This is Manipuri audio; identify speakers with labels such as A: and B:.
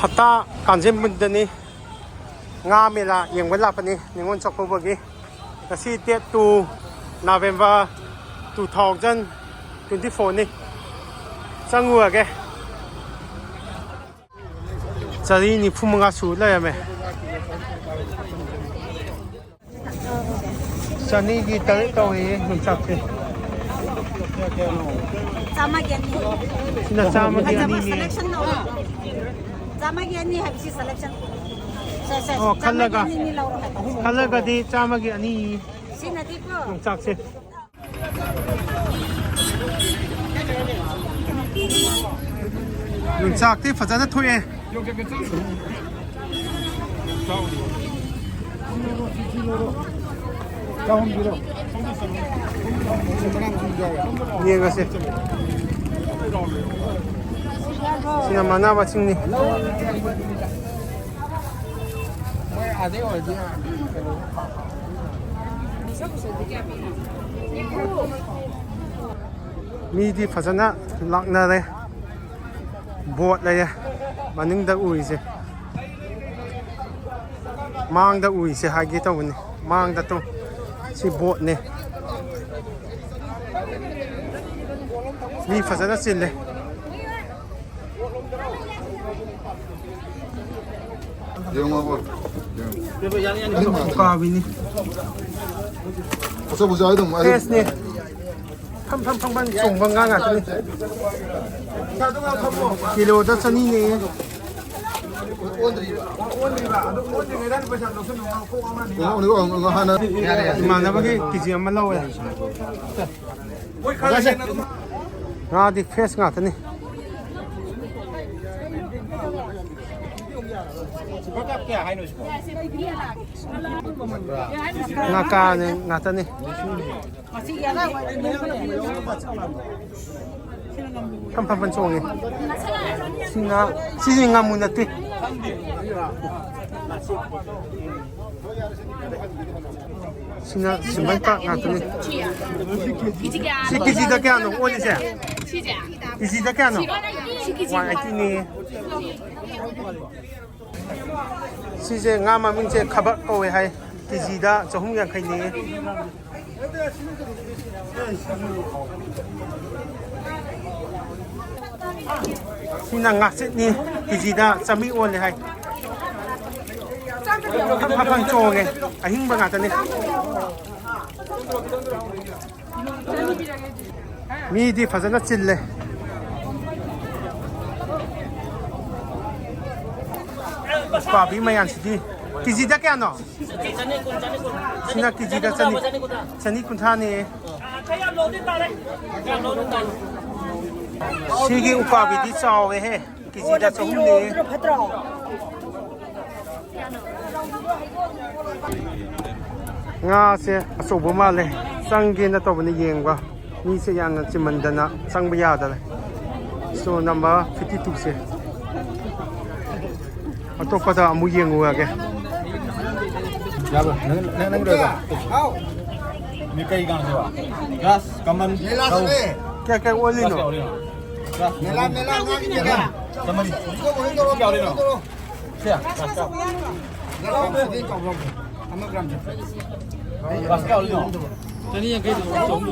A: ꯍꯠꯇꯥ ꯀꯥꯟꯖꯤꯟꯕꯨꯟꯗꯅꯤ ꯉꯥ ꯃꯦꯂꯥ ꯌꯦꯡꯕ ꯂꯥꯛꯄꯅꯤ ꯅꯤꯉꯣꯜ ꯆꯥꯛꯀꯧꯕꯒꯤ ꯉꯁꯤ ꯗꯦꯠ 2 ꯅꯕꯦꯝꯕꯔ 2024ꯅꯤ ꯆꯪꯉꯨꯔꯒꯦ ꯆꯔꯤ 95 ꯁꯨ ꯂꯩꯔꯝꯃꯦ ꯆꯅꯤꯒꯤ 3 ꯇꯧꯏ ꯌꯣꯡꯆꯥꯛꯁꯦ
B: ꯆꯥꯝꯃꯒꯤ 2
A: ꯁꯤꯅ ꯆꯥꯝꯃꯒꯤ 2ꯅꯤ
B: ꯆꯥꯝꯃꯒꯤ 2 ꯍꯥꯏꯕꯁꯤ ꯁꯦꯂꯦꯛꯁꯟ
A: ꯑꯣ ꯈꯜꯂꯒꯗꯤ ꯆꯥꯝꯃꯒꯤ 2
B: ꯁꯤꯅꯗꯤꯀꯣ
A: ꯌꯣꯡꯆꯥꯛꯁꯦ ꯌꯣꯡꯆꯥꯛꯇꯤ ꯐꯖꯅ ꯊꯣꯛꯑꯦ ꯌꯦꯡꯉꯁꯦ sina mana macing nih midi fazana laknare bot laya maningda uise mangda uise hagi tawni mangda to si bot ne mi fazana sille Kawini.
C: Asa busa itu,
A: Yes ni. Pam sombang ngat ni. Kilo dah seni ni. Mana bagi kiji amal lawa ya. Ngadi face ngat ni. Ngaka ni ngata ni. Pam song ni. Singa muna ti. Sina simanta ngata ni. Si kiji dah kaya no, oli se. Kiji dah kaya no. Wah itu ni. Sije nga maming je khabak ko hai kg da 250 ni sina nga sit ni kg da chami on hai phang chong nge ahing ba nga ta ni mi di fazana chille Papi mayan sidi. Kiji dah kaya no? Sina kiji dah cani kuntani. Sigi upabi di cawe he. Kiji dah cahum ni. Nga se asobo male. Sangge na to bani yengwa. Ni se yang na cimandana sang bayada le. So number 52 se. Atau pada amu yang gua ke?
C: Ya bu, neng dulu. Mika ikan tu. Gas, kaman.
A: Kayak oli no.
C: Mela ngagi jaga. Kaman. Itu boleh dorong. Kau boleh dorong. Siap. Dorong tu di kau dorong. Kamu gram je. Gas kau oli no. Jadi yang kita dorong.